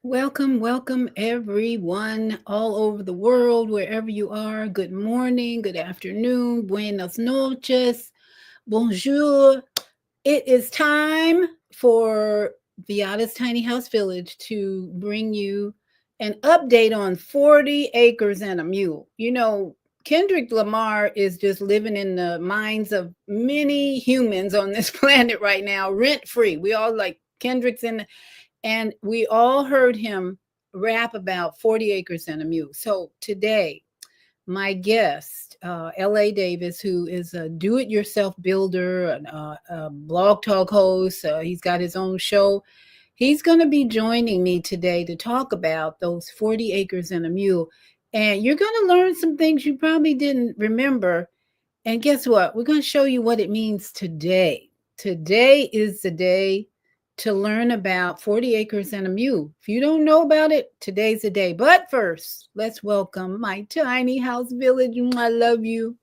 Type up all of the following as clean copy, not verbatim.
Welcome, welcome everyone all over the world, wherever you are. Good morning, good afternoon, buenas noches, bonjour. It is time for Viada's Tiny House Village to bring you an update on 40 acres and a mule. Kendrick Lamar is just living in the minds of many humans on this planet right now, rent free. We all like Kendrick's in and we all heard him rap about 40 acres and a mule. So today, my guest, L.A. Davis, who is a do it yourself builder, a blog talk host, he's got his own show. He's going to be joining me today to talk about those 40 acres and a mule. And you're going to learn some things you probably didn't remember. And guess what? We're going to show you what it means today. Today is the day to learn about 40 acres and a mule. If you don't know about it, today's the day. But first, let's welcome my tiny house village. I love you.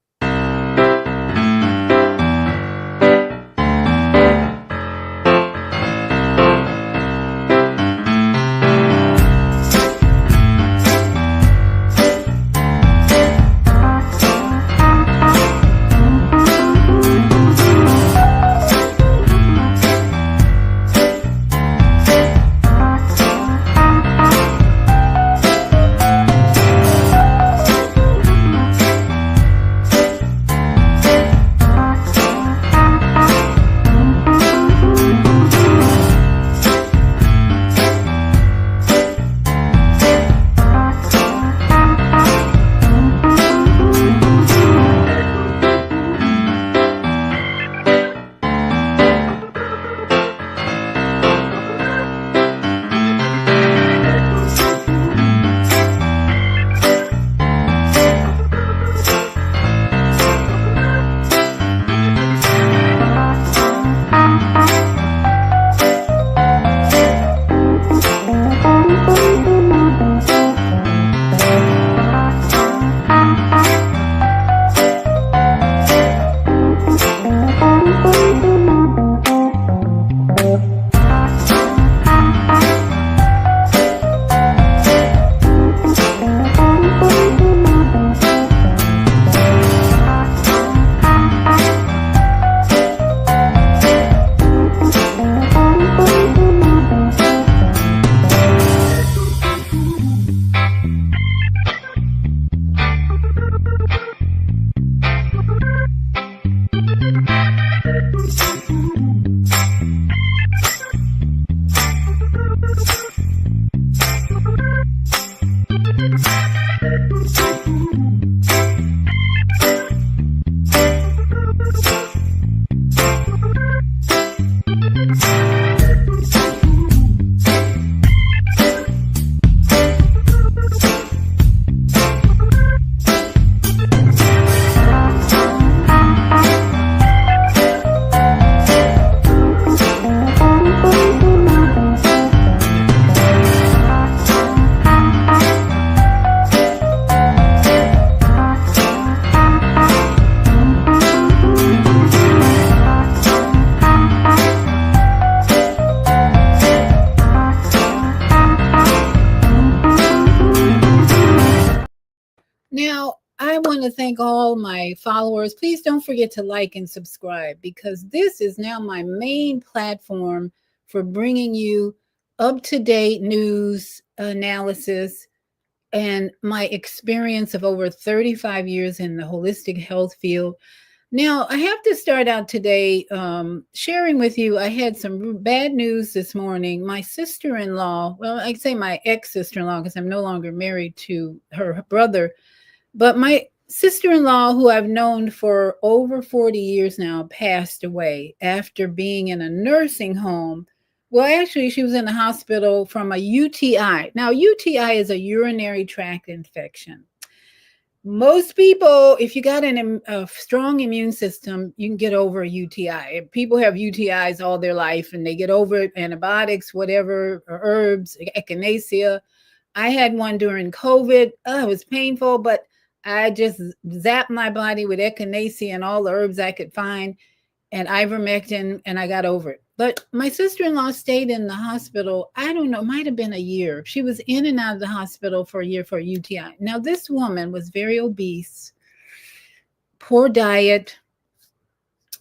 Now, I want to thank all my followers. Please don't forget to like and subscribe because this is now my main platform for bringing you up to date news, analysis, and my experience of over 35 years in the holistic health field. Now, I have to start out today sharing with you. I had some bad news this morning. My sister in law, well, I say my ex sister in law because I'm no longer married to her brother, but my sister in law, who I've known for over 40 years now, passed away after being in a nursing home. Well, actually, she was in the hospital from a UTI. Now, UTI is a urinary tract infection. Most people, if you got a strong immune system, you can get over a UTI. People have UTIs all their life and they get over it, antibiotics, whatever, herbs, echinacea. I had one during COVID. It was painful, but I just zapped my body with echinacea and all the herbs I could find and ivermectin, and I got over it. But my sister-in-law stayed in the hospital. I don't know, it might have been a year. She was in and out of the hospital for a year for a UTI. Now, this woman was very obese, poor diet,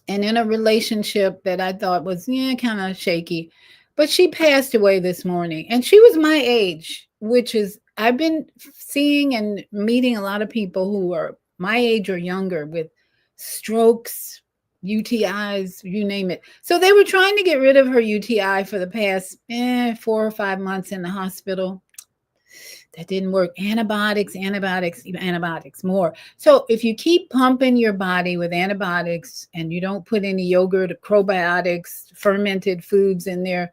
and in a relationship that I thought was, yeah, kind of shaky. But she passed away this morning, and she was my age, which is, I've been seeing and meeting a lot of people who are my age or younger with strokes, UTIs, you name it. So they were trying to get rid of her UTI for the past 4 or 5 months in the hospital. That didn't work. Antibiotics, antibiotics, antibiotics, more. So if you keep pumping your body with antibiotics and you don't put any yogurt, probiotics, fermented foods in there,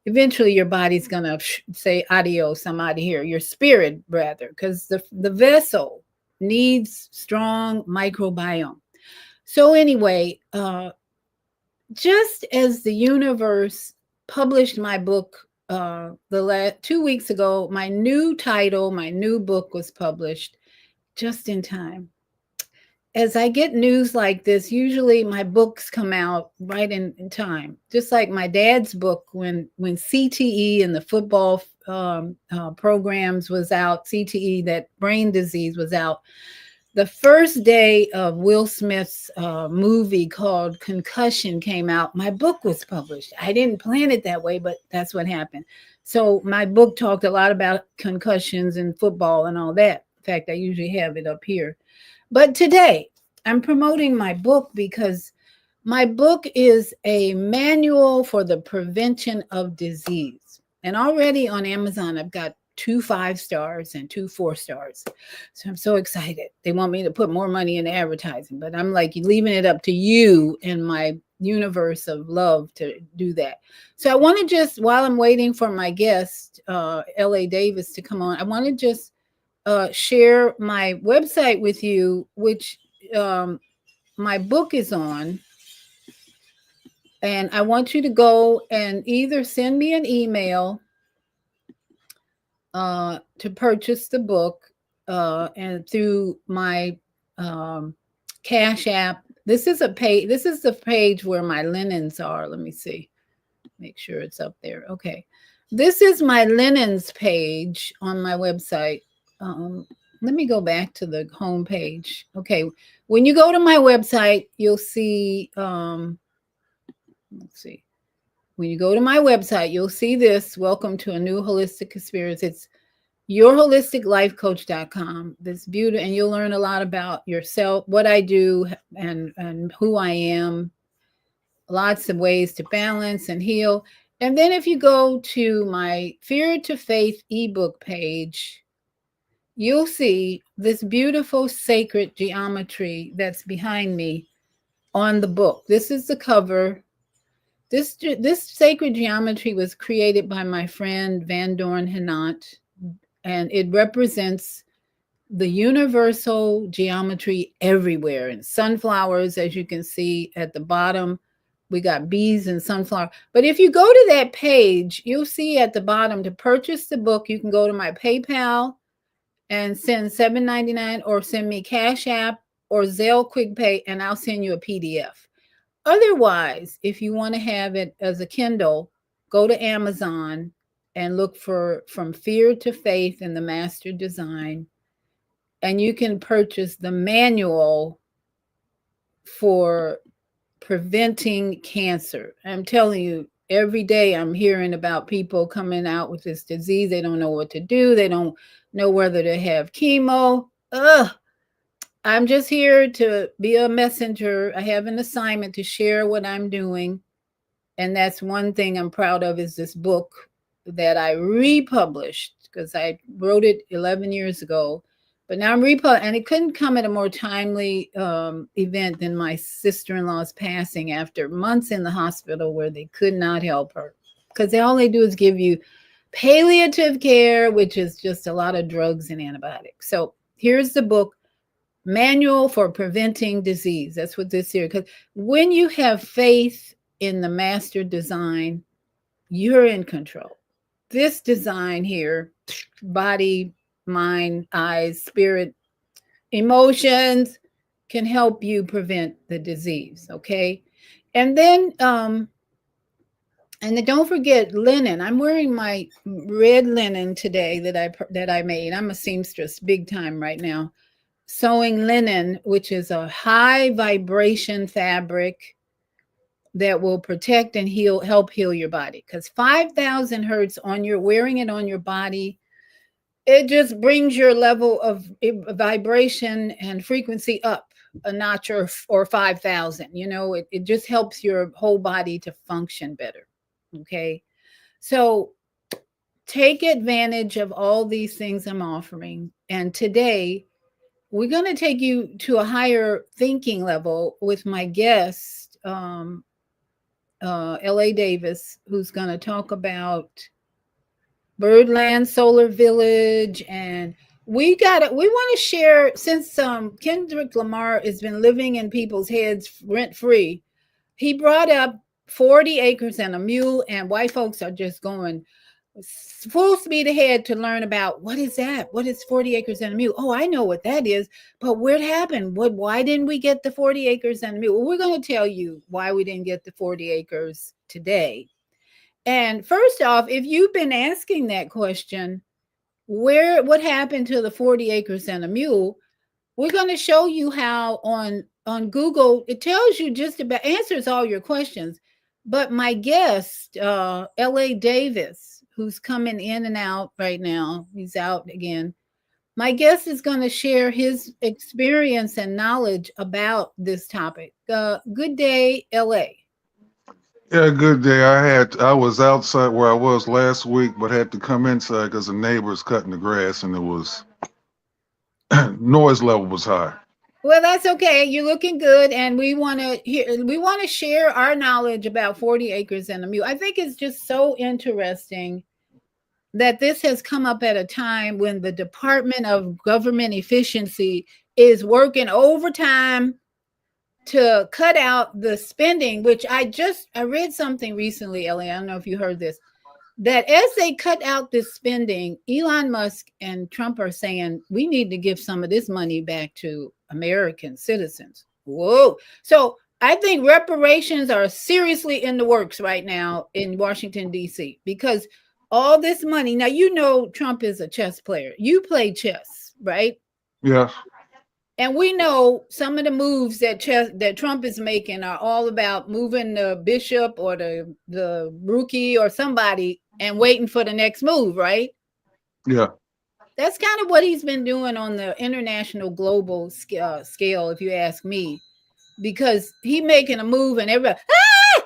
eventually your body's going to say adios, I'm out of here. Your spirit, rather, because the vessel needs strong microbiome. So anyway, just as the universe published my book the last 2 weeks ago, my new title, my new book was published just in time. As I get news like this, usually my books come out right in time. Just like my dad's book, when CTE and the football programs was out, CTE, that brain disease was out. The first day of Will Smith's movie called Concussion came out, my book was published. I didn't plan it that way, but that's what happened. So my book talked a lot about concussions and football and all that. In fact, I usually have it up here. But today, I'm promoting my book because my book is a manual for the prevention of disease. And already on Amazon, I've got 2 5 stars and 2 4 stars. So I'm so excited. They want me to put more money in advertising, but I'm like leaving it up to you and my universe of love to do that. So I want to just, while I'm waiting for my guest, L.A. Davis, to come on, I want to just share my website with you, which my book is on. And I want you to go and either send me an email to purchase the book and through my Cash App. This is a page. This is the page where my linens are. Let me see. Make sure it's up there. Okay. This is my linens page on my website. Let me go back to the home page. Okay. When you go to my website, you'll see, let's see. When you go to my website, you'll see this. Welcome to a new holistic experience. It's yourholisticlifecoach.com. This beauty, and you'll learn a lot about yourself, what I do, and who I am. Lots of ways to balance and heal. And then if you go to my Fear to Faith ebook page, you'll see this beautiful sacred geometry that's behind me on the book. This is the cover. This sacred geometry was created by my friend Van Dorn Henant, and it represents the universal geometry everywhere. And sunflowers, as you can see at the bottom, we got bees and sunflower. But if you go to that page, you'll see at the bottom, to purchase the book, you can go to my PayPal and send $7.99, or send me Cash App or Zelle Quick Pay, and I'll send you a PDF. Otherwise, if you want to have it as a Kindle, go to Amazon and look for From Fear to Faith in the Master Design, and you can purchase the manual for preventing cancer. I'm telling you, every day I'm hearing about people coming out with this disease. They don't know what to do. They don't know whether to have chemo. I'm just here to be a messenger. I have an assignment to share what I'm doing. And that's one thing I'm proud of, is this book that I republished, because I wrote it 11 years ago. But now I'm and it couldn't come at a more timely event than my sister-in-law's passing after months in the hospital where they could not help her. Because all they do is give you palliative care, which is just a lot of drugs and antibiotics. So here's the book, Manual for Preventing Disease. That's what this here. Because when you have faith in the master design, you're in control. This design here, body, mind, eyes, spirit, emotions, can help you prevent the disease. Okay. And then And then don't forget linen. I'm wearing my red linen today that I made. I'm a seamstress big time right now. Sewing linen, which is a high vibration fabric that will protect and heal, help heal your body. Because 5,000 hertz on your wearing it on your body, it just brings your level of vibration and frequency up a notch or 5,000. It just helps your whole body to function better. Okay. So take advantage of all these things I'm offering. And today, we're going to take you to a higher thinking level with my guest, L.A. Davis, who's going to talk about Birdland Solar Village. And we want to share, since Kendrick Lamar has been living in people's heads rent free. He brought up 40 acres and a mule, and white folks are just going full speed ahead to learn about what is that? What is 40 acres and a mule? Oh, I know what that is, but where it happened? Why didn't we get the 40 acres and a mule? Well, we're going to tell you why we didn't get the 40 acres today. And first off, if you've been asking that question, what happened to the 40 acres and a mule? We're going to show you how on Google it tells you just about answers all your questions. But my guest, L.A. Davis, who's coming in and out right now, he's out again. My guest is going to share his experience and knowledge about this topic. Good day, L.A. Yeah, good day. I was outside where I was last week, but had to come inside because the neighbors cutting the grass and it was noise level was high. Well, that's okay. You're looking good, and we want to share our knowledge about 40 acres and a mule. I think it's just so interesting that this has come up at a time when the Department of Government Efficiency is working overtime to cut out the spending, which I read something recently, Ellie. I don't know if you heard this, that as they cut out this spending, Elon Musk and Trump are saying we need to give some of this money back to American citizens. Whoa. So I think reparations are seriously in the works right now in Washington, D.C., because all this money, now, Trump is a chess player. You play chess, right? Yes, And we know some of the moves that Trump is making are all about moving the bishop or the rookie or somebody and waiting for the next move, right? yeah, That's kind of what he's been doing on the international global scale, if you ask me, because he making a move and everybody, why'd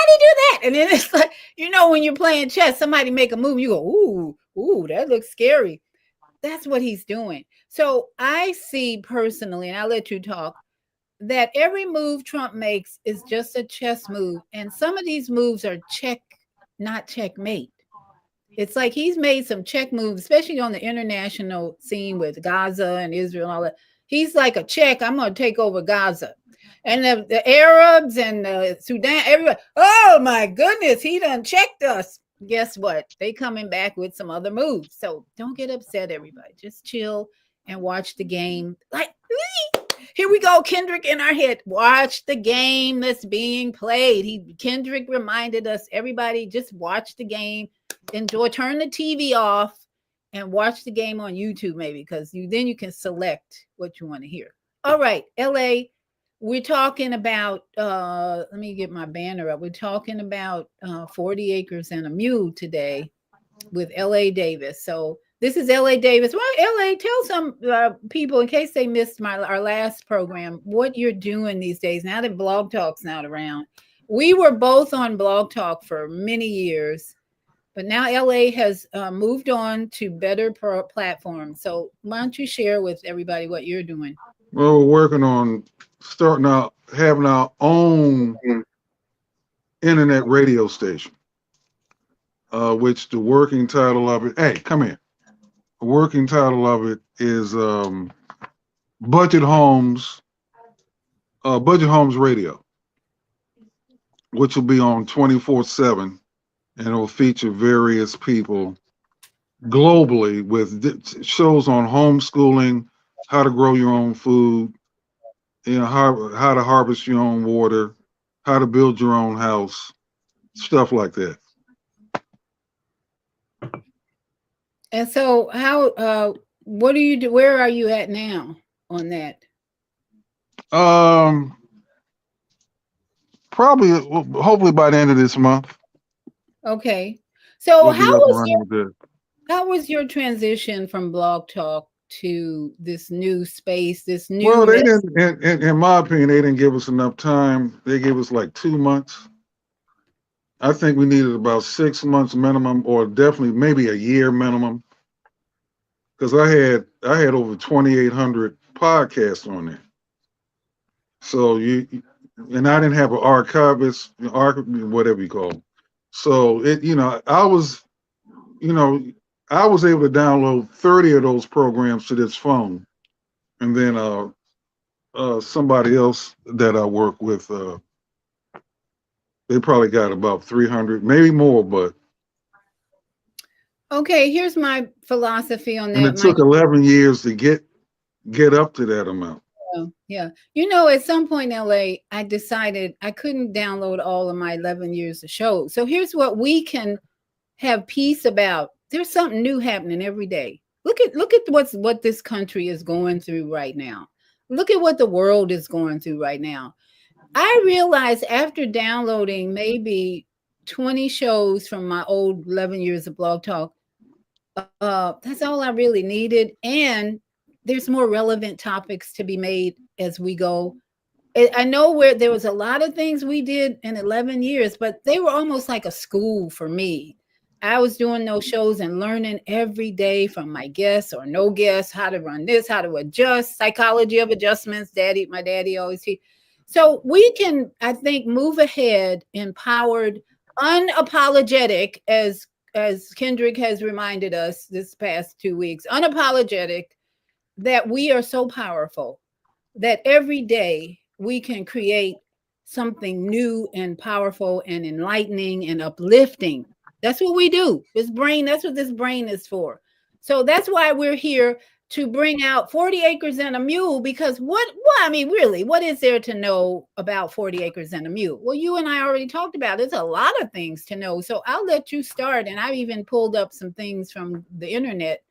he do that? And then it's like, when you're playing chess, somebody make a move, you go, ooh, that looks scary. That's what he's doing. So I see personally, and I'll let you talk, that every move Trump makes is just a chess move. And some of these moves are check, not checkmate. It's like he's made some check moves, especially on the international scene with Gaza and Israel and all that. He's like a check. I'm going to take over Gaza. And the Arabs and the Sudan, everybody, oh my goodness, he done checked us. Guess what? They coming back with some other moves. So don't get upset, everybody. Just chill and watch the game. Like, here we go, Kendrick in our head. Watch the game that's being played. Kendrick reminded us, everybody, just watch the game. Enjoy, turn the TV off and watch the game on YouTube, maybe, because then you can select what you want to hear. All right, LA, we're talking about let me get my banner up. We're talking about 40 acres and a mule today with LA Davis. So this is LA Davis. Well, LA, tell some people, in case they missed our last program, what you're doing these days now that Blog Talk's not around. We were both on Blog Talk for many years, but now LA has moved on to better platforms. So why don't you share with everybody what you're doing? well, we're working on starting out having our own internet radio station, which the working title of it. Hey, come here. The working title of it is Budget Homes, Budget Homes Radio, which will be on 24/7, and it will feature various people globally with shows on homeschooling, how to grow your own food, how to harvest your own water, how to build your own house, stuff like that. And so, how? What do you do? Where are you at now on that? Um, Probably, hopefully by the end of this month, Okay. So, we'll be up and running with that. how was your transition from Blog Talk to this new space, this new Well, they mess? didn't, in my opinion, they didn't give us enough time. They gave us like 2 months. I think we needed about 6 months minimum, or definitely maybe a year minimum, because I had over 2,800 podcasts on there. So and I didn't have an archivist, whatever you call them. So you know, I was able to download 30 of those programs to this phone, and then somebody else that I work with, they probably got about 300, maybe more, but Okay, here's my philosophy on and that. it took 11 years to get up to that amount. Yeah. You know, at some point in LA, I decided I couldn't download all of my 11 years of shows. So here's what we can have peace about. There's something new happening every day. Look at what this country is going through right now. Look at what the world is going through right now. I realized after downloading maybe 20 shows from my old 11 years of Blog Talk, that's all I really needed. And there's more relevant topics to be made as we go. I know where there was a lot of things we did in 11 years, but they were almost like a school for me. I was doing those shows and learning every day from my guests or no guests how to run this, how to adjust, psychology of adjustments. My daddy always he. So we can, I think, move ahead empowered, unapologetic, as Kendrick has reminded us this past 2 weeks, unapologetic that we are so powerful that every day we can create something new and powerful and enlightening and uplifting. That's what we do. That's what this brain is for. So that's why we're here to bring out 40 acres and a mule, because I mean, really, what is there to know about 40 acres and a mule? Well, you and I already talked about it. There's a lot of things to know. So I'll let you start. And I've even pulled up some things from the internet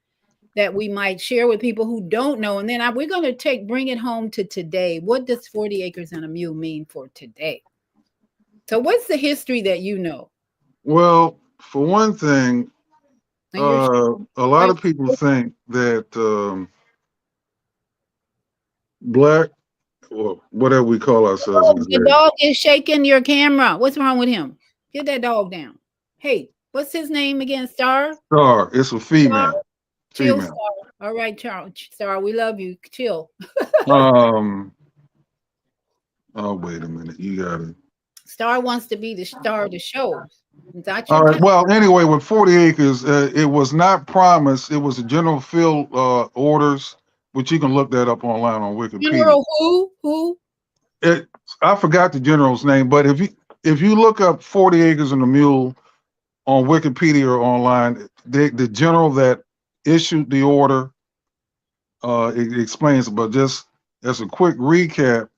that we might share with people who don't know. And then we're going to bring it home to today. What does 40 acres and a mule mean for today? So what's the history that you know? Well, for one thing, And you're a lot of people think that black, or whatever we call ourselves these the days, dog is shaking your camera. What's wrong with him? Get that dog down. Hey, what's his name again? Star? Star, it's a Star? female, Chill, female. Star. All right, Charles. Star, we love you. Chill. Um, oh, wait a minute, you got it. Star wants to be the star of the show. Not All your right. time. Well, anyway, with 40 acres, it was not promised. It was a general field orders, which you can look that up online on Wikipedia. General who? Who? It, I forgot the general's name, but if you look up 40 acres and a mule on Wikipedia or online, the general that issued the order, it explains it. But just as a quick recap,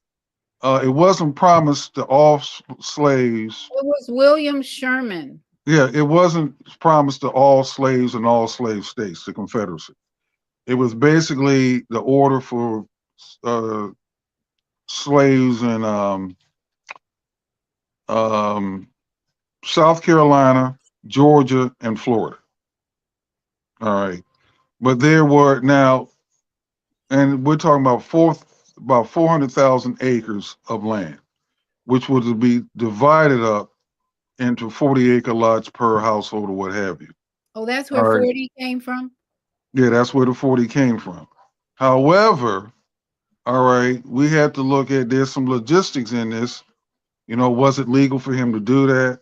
it wasn't promised to all slaves. It was William Sherman. Yeah, it wasn't promised to all slaves in all slave states, the Confederacy. It was basically the order for uh, slaves in um, South Carolina, Georgia, and Florida. All right, but there were now, and we're talking about 400,000 acres of land, which was to be divided up into 40-acre lots per household or what have you. Oh, that's All where right, 40 came from? yeah, that's where the 40 came from. However, all right, we had to look at there's some logistics in this. Was it legal for him to do that?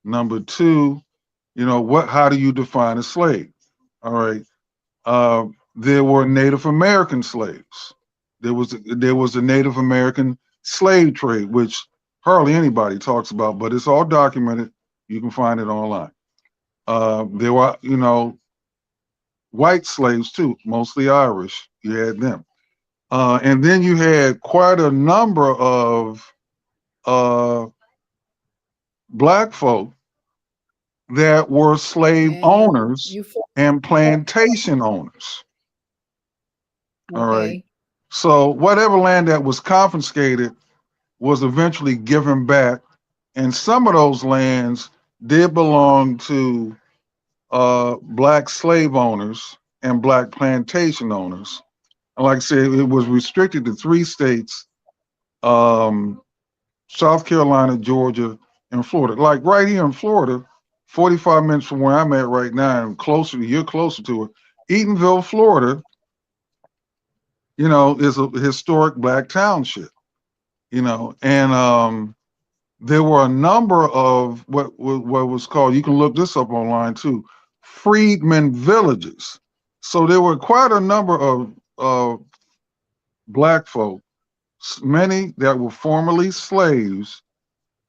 Number two, how do you define a slave? All right. There were Native American slaves. There was a Native American slave trade, which hardly anybody talks about, but it's all documented. You can find it online. There were, white slaves too, mostly Irish. You had them. And then you had quite a number of uh, black folk that were slave And owners you and plantation owners. All right. okay. So whatever land that was confiscated was eventually given back, and some of those lands did belong to black slave owners and black plantation owners. And like I said, it was restricted to three states: um, South Carolina, Georgia, and Florida. Like right here in Florida, 45 minutes from where I'm at right now, and you're closer to it. Eatonville, Florida, is a historic black township. And there were a number of what was called. You can look this up online too. Freedmen villages. So there were quite a number of black folk, many that were formerly slaves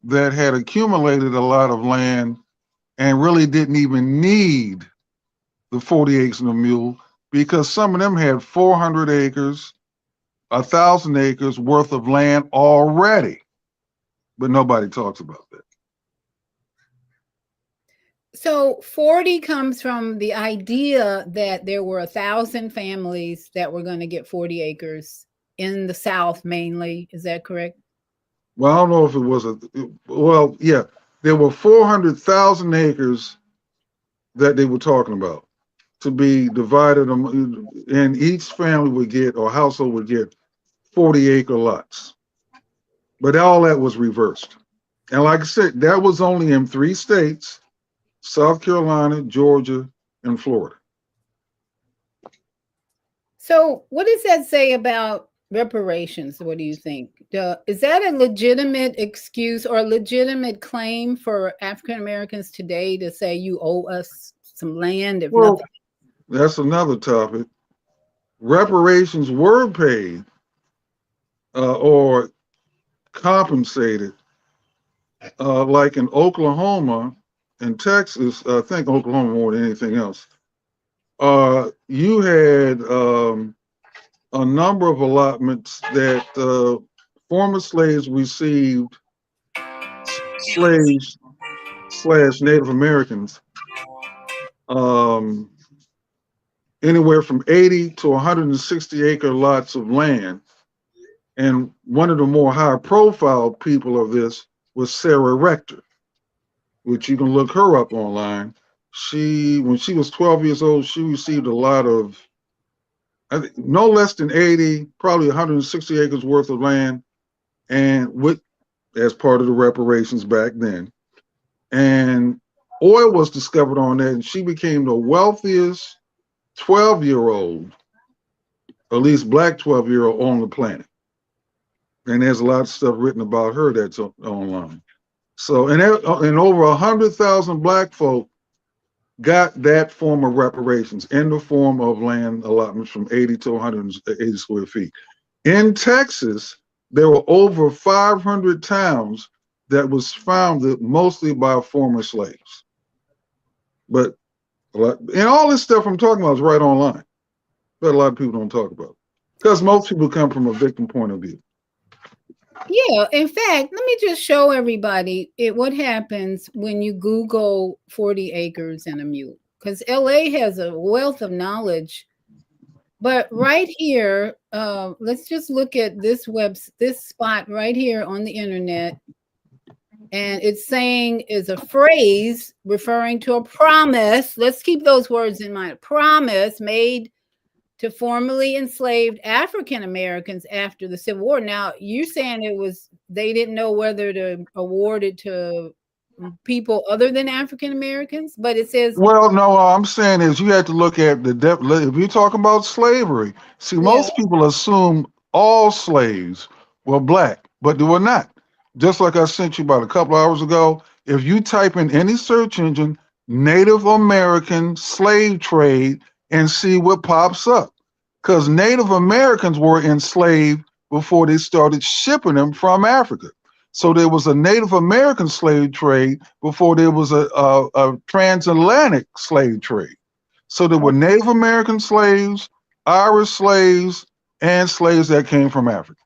that had accumulated a lot of land and really didn't even need the 40 acres and a mule because some of them had 400 acres, 1,000 acres worth of land already, but nobody talks about that. So 40 comes from the idea that there were 1,000 families that were going to get 40 acres in the South mainly. Is that correct? Well, I don't know if it was well, yeah, there were 400,000 acres that they were talking about to be divided, and each family would get, or household would get 40-acre lots. But all that was reversed. And like I said, that was only in three states: South Carolina, Georgia, and Florida. So what does that say about reparations? What do you think? Is that a legitimate excuse or a legitimate claim for African Americans today to say you owe us some land if Well, nothing? that's another topic. Reparations were paid or compensated, like in Oklahoma and Texas. I think Oklahoma more than anything else. You had a number of allotments that former slaves received, slaves slash Native Americans, um, anywhere from 80 to 160-acre lots of land. And one of the more high profile people of this was Sarah Rector, which you can look her up online. When she was 12 years old, she received a lot of, I think, no less than 80, probably 160 acres worth of land, and as part of the reparations back then. And oil was discovered on that, and she became the wealthiest 12-year-old, at least black 12-year-old on the planet. And there's a lot of stuff written about her that's online. So, and over 100,000 black folk got that form of reparations in the form of land allotments from 80 to 180 square feet. In Texas, there were over 500 towns that was founded mostly by former slaves. But and all this stuff I'm talking about is right online, but a lot of people don't talk about it because most people come from a victim point of view. Yeah, in fact, let me just show everybody what happens when you Google 40 acres and a mule. Because LA has a wealth of knowledge. But right here, let's just look at this spot right here on the internet. And it's saying is a phrase referring to a promise. Let's keep those words in mind. A promise made to formerly enslaved African Americans after the Civil War. Now, you're saying they didn't know whether to award it to people other than African Americans, but it says, Well, no, all I'm saying is you have to look at if you're talking about slavery, see, yeah, most people assume all slaves were black, but they were not. Just like I sent you about a couple hours ago, if you type in any search engine, Native American slave trade, and see what pops up. Because Native Americans were enslaved before they started shipping them from Africa. So there was a Native American slave trade before there was a transatlantic slave trade. So there were Native American slaves, Irish slaves, and slaves that came from Africa.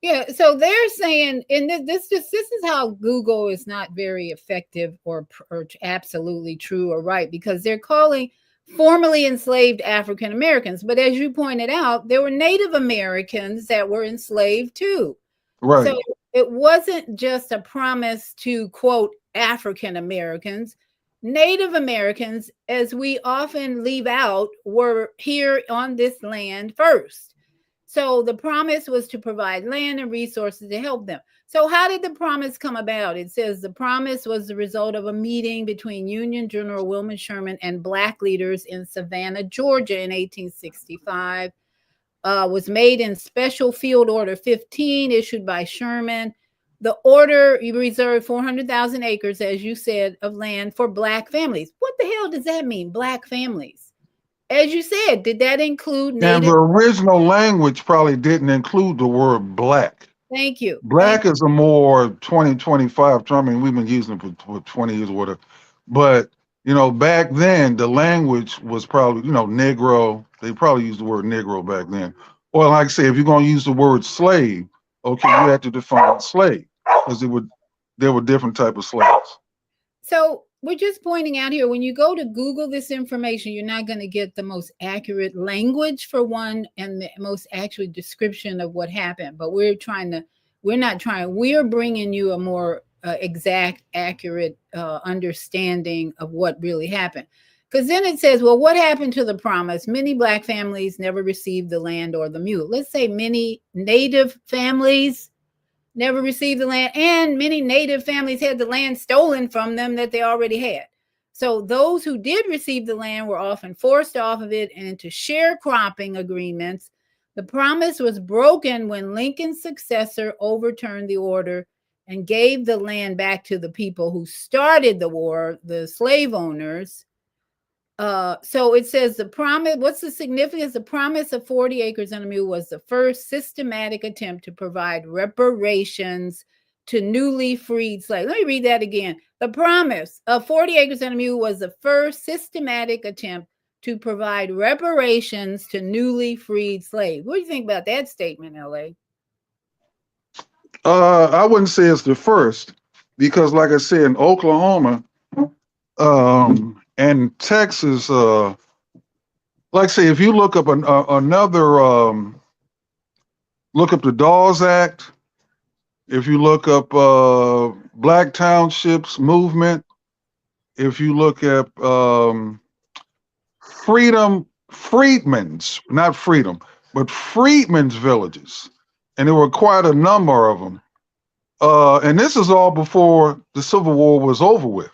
Yeah, so they're saying, and this is how Google is not very effective or absolutely true or right, because they're calling formerly enslaved African Americans, but as you pointed out, there were Native Americans that were enslaved too. So Right. it wasn't just a promise to quote African Americans. Native Americans, as we often leave out, were here on this land first. So the promise was to provide land and resources to help them. So, how did the promise come about? It says the promise was the result of a meeting between Union General Wilman Sherman and Black leaders in Savannah, Georgia in 1865. Was made in Special Field Order 15, issued by Sherman. The order reserved 400,000 acres, as you said, of land for Black families. What the hell does that mean, Black families? As you said, did that include And Native? the original language probably didn't include the word black. Thank you. Thank Black is a more 2025 term. I mean, we've been using it for 20 years or whatever. But, back then, the language was probably, Negro. They probably used the word Negro back then. Or, like I say, if you're going to use the word slave, okay, you have to define slave because there were different type of slaves. So we're just pointing out here, when you go to Google this information, you're not going to get the most accurate language for one and the most accurate description of what happened. But we're bringing you a more exact, accurate understanding of what really happened. Because then it says, well, what happened to the promise? Many Black families never received the land or the mule. Let's say many Native families never received the land, and many Native families had the land stolen from them that they already had. So those who did receive the land were often forced off of it and into sharecropping agreements. The promise was broken when Lincoln's successor overturned the order and gave the land back to the people who started the war, the slave owners. So it says the promise, what's the significance? The promise of 40 acres and a mule was the first systematic attempt to provide reparations to newly freed slaves. Let me read that again. The promise of 40 acres and a mule was the first systematic attempt to provide reparations to newly freed slaves. What do you think about that statement, LA? I wouldn't say it's the first because, like I said, in Oklahoma and Texas, like I say, if you look up another, look up the Dawes Act, if you look up Black Townships Movement, if you look at Freedmen's, not Freedom, but Freedmen's villages, and there were quite a number of them. And this is all before the Civil War was over with.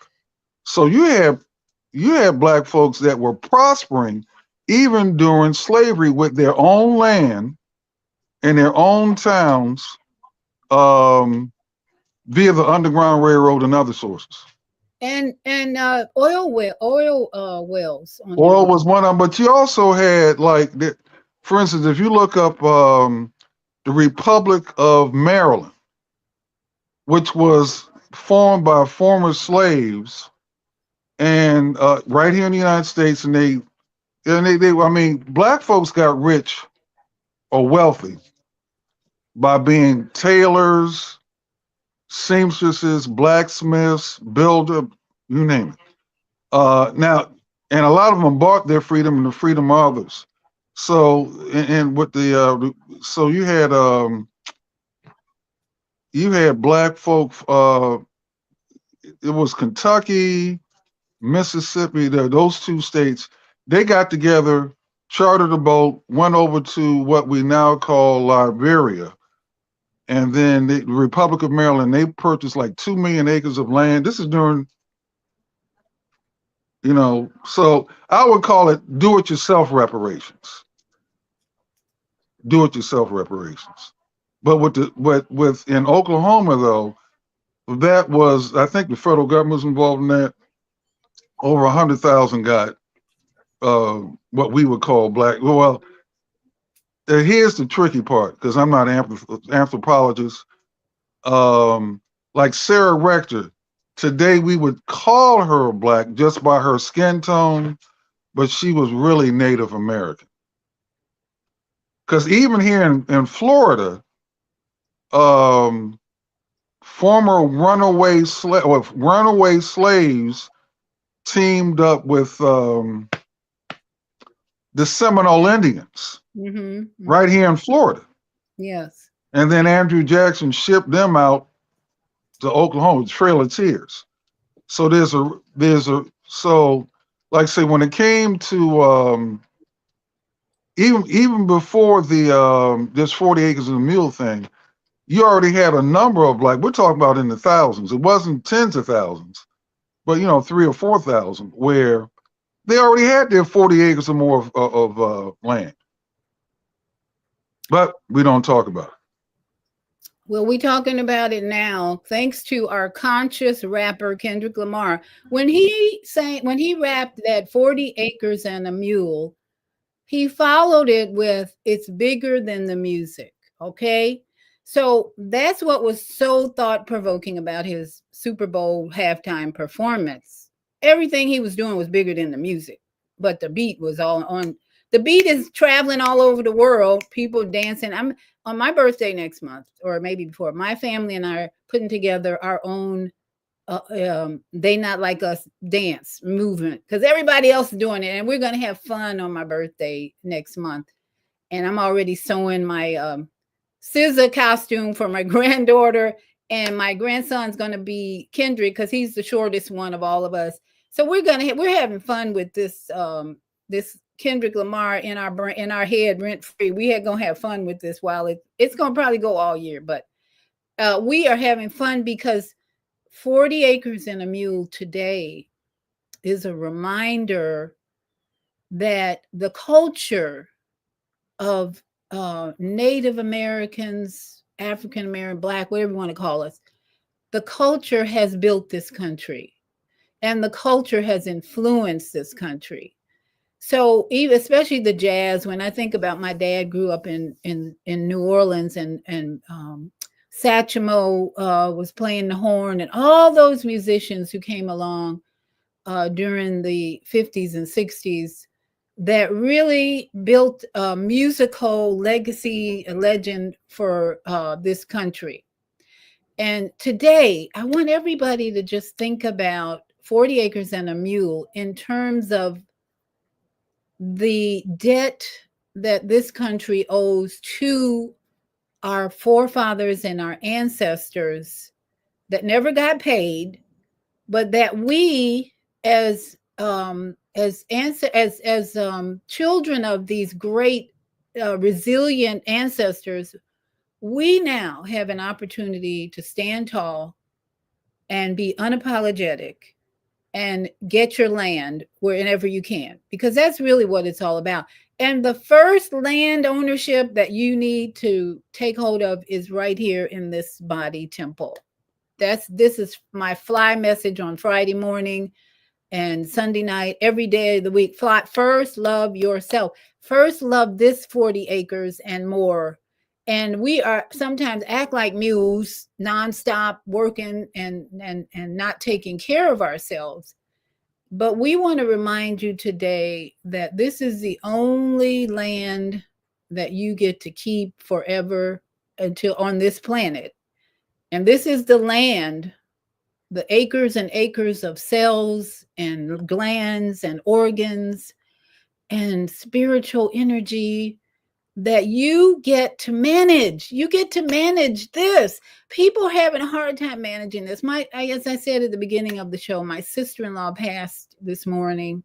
So you had black folks that were prospering even during slavery with their own land in their own towns um, via the Underground Railroad and other sources. And oil wells on their Oil land. was one of them, but you also had for instance, if you look up the Republic of Maryland, which was formed by former slaves, and right here in the United States, I mean, black folks got rich or wealthy by being tailors, seamstresses, blacksmiths, builder, you name it. Now, and a lot of them bought their freedom and the freedom of others. So, and with so you had black folk. It was Kentucky, Mississippi. Those two states. They got together, chartered a boat, went over to what we now call Liberia, and then the Republic of Maryland. They purchased like 2 million acres of land. This is during so I would call it do-it-yourself reparations. Do-it-yourself reparations. But with in Oklahoma though, that was I think the federal government was involved in that. Over 100,000 got what we would call black. Well, here's the tricky part because I'm not an anthropologist. Like Sarah Rector, today we would call her black just by her skin tone, but she was really Native American. Because even here in Florida, um, former runaway slaves teamed up with the Seminole Indians Mm-hmm. right Mm-hmm. here in Florida. Yes. And then Andrew Jackson shipped them out to Oklahoma, Trail of Tears. So so like I say, when it came to even before the this 40 acres of the mule thing, you already had a number of, like, we're talking about in the thousands. It wasn't tens of thousands, but three or four thousand, where they already had their 40 acres or more of land. But we don't talk about it. Well, we talking about it now, thanks to our conscious rapper Kendrick Lamar. When he rapped that 40 acres and a mule, he followed it with "It's bigger than the music." Okay, so that's what was so thought provoking about his Super Bowl halftime performance. Everything he was doing was bigger than the music, but the beat was all on. The beat is traveling all over the world. People dancing. I'm on my birthday next month, or maybe before. My family and I are putting together our own they not like us dance movement because everybody else is doing it, and we're gonna have fun on my birthday next month. And I'm already sewing my scissor costume for my granddaughter, and my grandson's gonna be Kendrick because he's the shortest one of all of us. So we're having fun with this Kendrick Lamar in our head rent free. We are gonna have fun with this while it's gonna probably go all year, but we are having fun because 40 acres and a mule today is a reminder that the culture of Native Americans, African American, Black, whatever you want to call us, the culture has built this country and the culture has influenced this country. So even especially the jazz, when I think about my dad grew up in New Orleans and Satchmo was playing the horn and all those musicians who came along during the 50s and 60s that really built a musical legacy, a legend for this country. And today, I want everybody to just think about 40 acres and a mule in terms of the debt that this country owes to our forefathers and our ancestors that never got paid, but that we as children of these great resilient ancestors, we now have an opportunity to stand tall and be unapologetic and get your land wherever you can, because that's really what it's all about. And the first land ownership that you need to take hold of is right here in this body temple. This is my fly message on Friday morning and Sunday night, every day of the week. Fly, first love yourself. First love this 40 acres and more. And we are sometimes act like mules, nonstop working and not taking care of ourselves. But we want to remind you today that this is the only land that you get to keep forever until on this planet. And this is the land, the acres and acres of cells and glands and organs and spiritual energy that you get to manage. You get to manage this. People are having a hard time managing this. As I said at the beginning of the show, my sister-in-law passed this morning,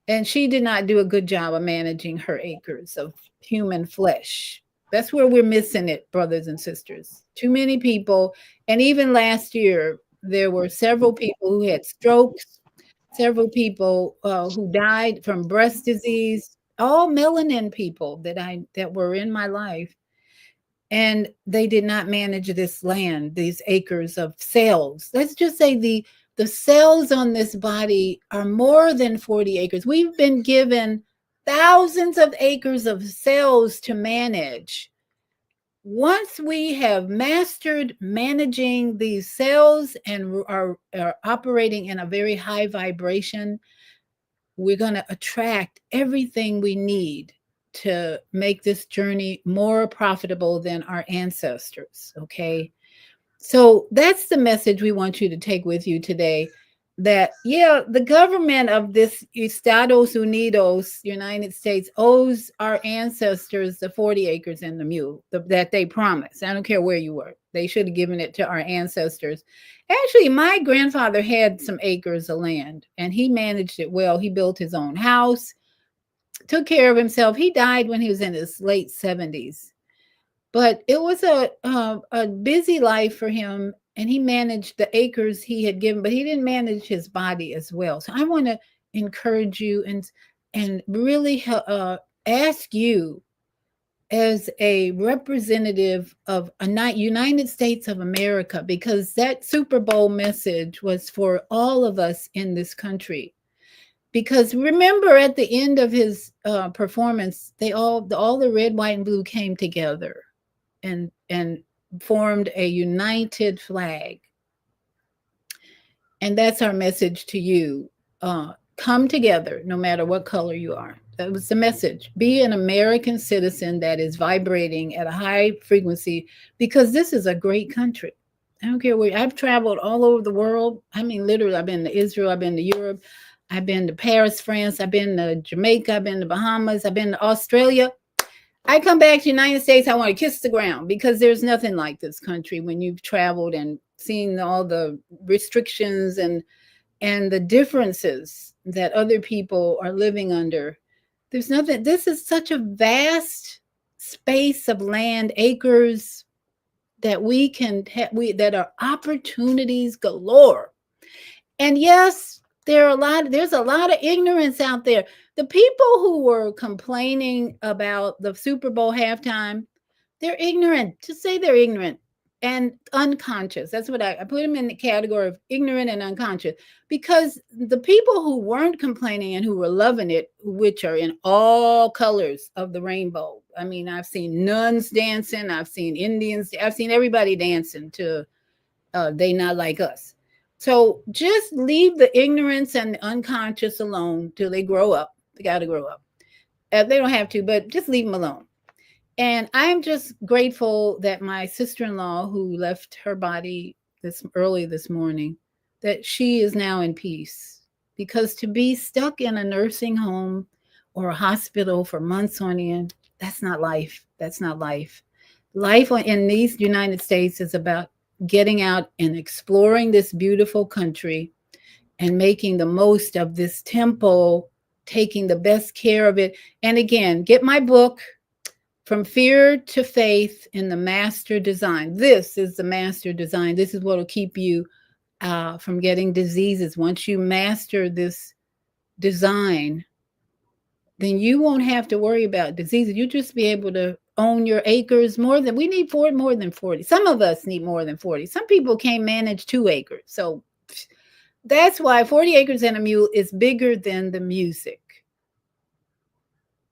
and she did not do a good job of managing her acres of human flesh. That's where we're missing it, brothers and sisters. Too many people. And even last year, there were several people who had strokes, several people who died from breast disease, all melanin people that were in my life, and they did not manage this land, these acres of cells. Let's just say the cells on this body are more than 40 acres. We've been given thousands of acres of cells to manage. Once we have mastered managing these cells and are operating in a very high vibration, we're going to attract everything we need to make this journey more profitable than our ancestors. Okay. So that's the message we want you to take with you today. That, yeah, the government of this Estados Unidos, United States, owes our ancestors the 40 acres and the mule that they promised. I don't care where you were. They should have given it to our ancestors. Actually, my grandfather had some acres of land and he managed it well. He built his own house, took care of himself. He died when he was in his late 70s, but it was a busy life for him, and he managed the acres he had given, but he didn't manage his body as well. So I want to encourage you and really ask you, as a representative of a United States of America, because that Super Bowl message was for all of us in this country. Because remember, at the end of his performance, all the red, white, and blue came together and formed a united flag. And that's our message to you. Come together, no matter what color you are. That was the message. Be an American citizen that is vibrating at a high frequency, because this is a great country. I don't care where. I've traveled all over the world. I mean, literally, I've been to Israel, I've been to Europe, I've been to Paris, France, I've been to Jamaica, I've been to Bahamas, I've been to Australia. I come back to the United States, I want to kiss the ground, because there's nothing like this country when you've traveled and seen all the restrictions and the differences that other people are living under. There's nothing. This is such a vast space of land, acres, that we can that are opportunities galore. And yes, there's a lot of ignorance out there. The people who were complaining about the Super Bowl halftime, they're ignorant. Just say they're ignorant and unconscious. That's what I put them in the category of ignorant and unconscious, because the people who weren't complaining and who were loving it, which are in all colors of the rainbow. I mean, I've seen nuns dancing, I've seen Indians, I've seen everybody dancing to They Not Like Us. So just leave the ignorance and the unconscious alone till they grow up. They got to grow up. They don't have to, but just leave them alone. And I'm just grateful that my sister-in-law, who left her body this morning, that she is now in peace. Because to be stuck in a nursing home or a hospital for months on end, that's not life. That's not life. Life in these United States is about getting out and exploring this beautiful country and making the most of this temple, taking the best care of it. And again, get my book, From Fear to Faith in the Master Design. This is the master design. This is what will keep you from getting diseases. Once you master this design, then you won't have to worry about diseases. You'll just be able to own your acres more than we need for it, more than 40. Some of us need more than 40. Some people can't manage 2 acres. So that's why 40 acres and a mule is bigger than the music.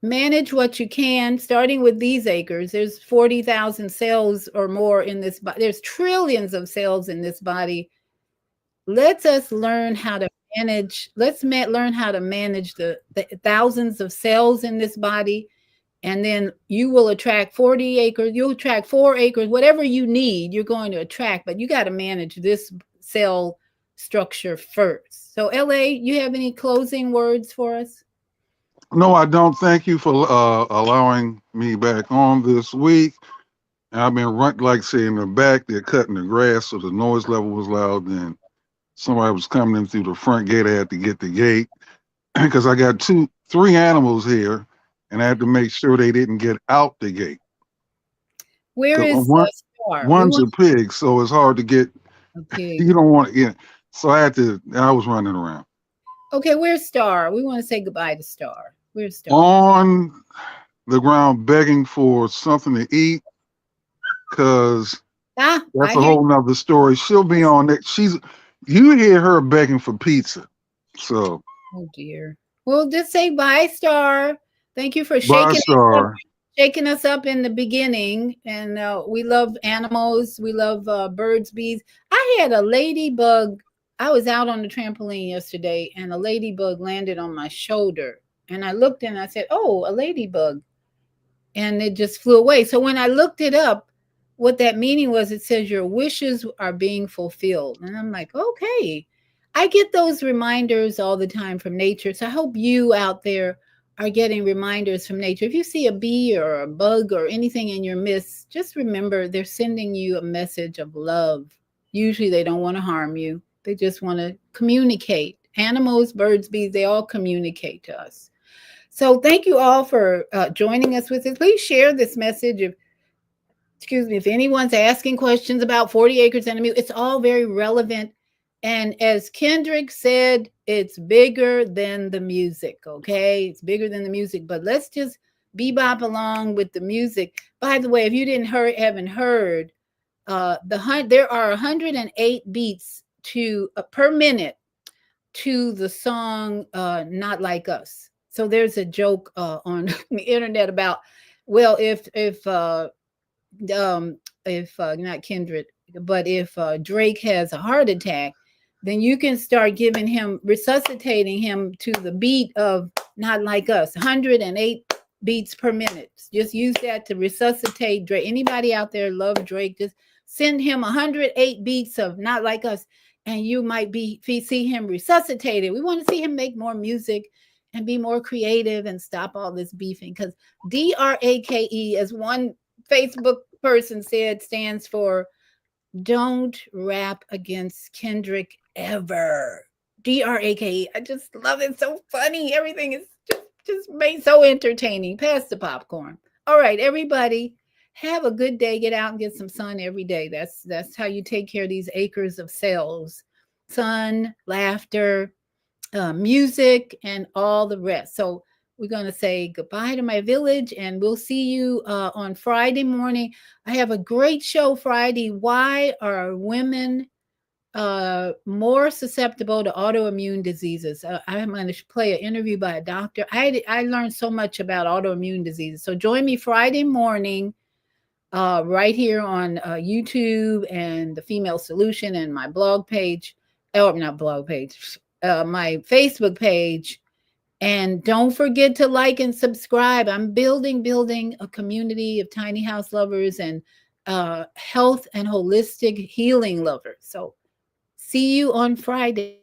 Manage what you can, starting with these acres. There's 40,000 cells or more in this body. There's trillions of cells in this body. Let us learn how to manage. Learn how to manage the thousands of cells in this body. And then you will attract 40 acres. You'll attract 4 acres, whatever you need, you're going to attract. But you got to manage this cell structure first. So, LA, you have any closing words for us? No, I don't. Thank you for allowing me back on this week. And I've been like say in the back, they're cutting the grass, so the noise level was loud. Then somebody was coming in through the front gate. I had to get the gate because I got 3 animals here, and I had to make sure they didn't get out the gate. Where is Star? One's a pig, so it's hard to get. A pig. You don't want to, yeah. So I was running around. Okay, where's Star? We want to say goodbye to Star. Where's Star? On the ground begging for something to eat, because that's a whole nother story. She'll be on it. You hear her begging for pizza. So. Oh dear. Well, just say bye, Star. Thank you for shaking us up in the beginning. And we love animals. We love birds, bees. I had a ladybug. I was out on the trampoline yesterday, and a ladybug landed on my shoulder. And I looked and I said, "Oh, a ladybug." and it just flew away. So when I looked it up, what that meaning was, it says your wishes are being fulfilled. And I'm like, okay. I get those reminders all the time from nature. So I hope you out there are getting reminders from nature. If you see a bee or a bug or anything in your midst, just remember they're sending you a message of love. Usually they don't want to harm you, they just want to communicate. Animals, birds, bees, they all communicate to us. So thank you all for joining us with this. Please share this message. If, excuse me, if anyone's asking questions about 40 acres and a mule, it's all very relevant. And as Kendrick said, it's bigger than the music. Okay, it's bigger than the music. But let's just bebop along with the music. By the way, if you didn't hear, haven't heard, there are 108 beats to per minute to the song "Not Like Us." So there's a joke on the internet about, well, um, if not Kendrick, but if Drake has a heart attack, then you can start giving him, resuscitating him to the beat of Not Like Us, 108 beats per minute. Just use that to resuscitate Drake. Anybody out there love Drake? Just send him 108 beats of Not Like Us, and you might be see him resuscitated. We want to see him make more music and be more creative and stop all this beefing, because DRAKE, as one Facebook person said, stands for don't rap against Kendrick ever. DRAKE. I just love it. So funny. Everything is just made so entertaining. Pass the popcorn. All right, everybody. Have a good day. Get out and get some sun every day. That's how you take care of these acres of cells. Sun, laughter, music, and all the rest. So we're going to say goodbye to my village, and we'll see you on Friday morning. I have a great show Friday. Why are women more susceptible to autoimmune diseases? I'm going to play an interview by a doctor. I learned so much about autoimmune diseases. So join me Friday morning right here on YouTube and the Female Solution and my blog page, or not blog page, my Facebook page. And don't forget to like and subscribe. I'm building a community of tiny house lovers and health and holistic healing lovers. So see you on Friday.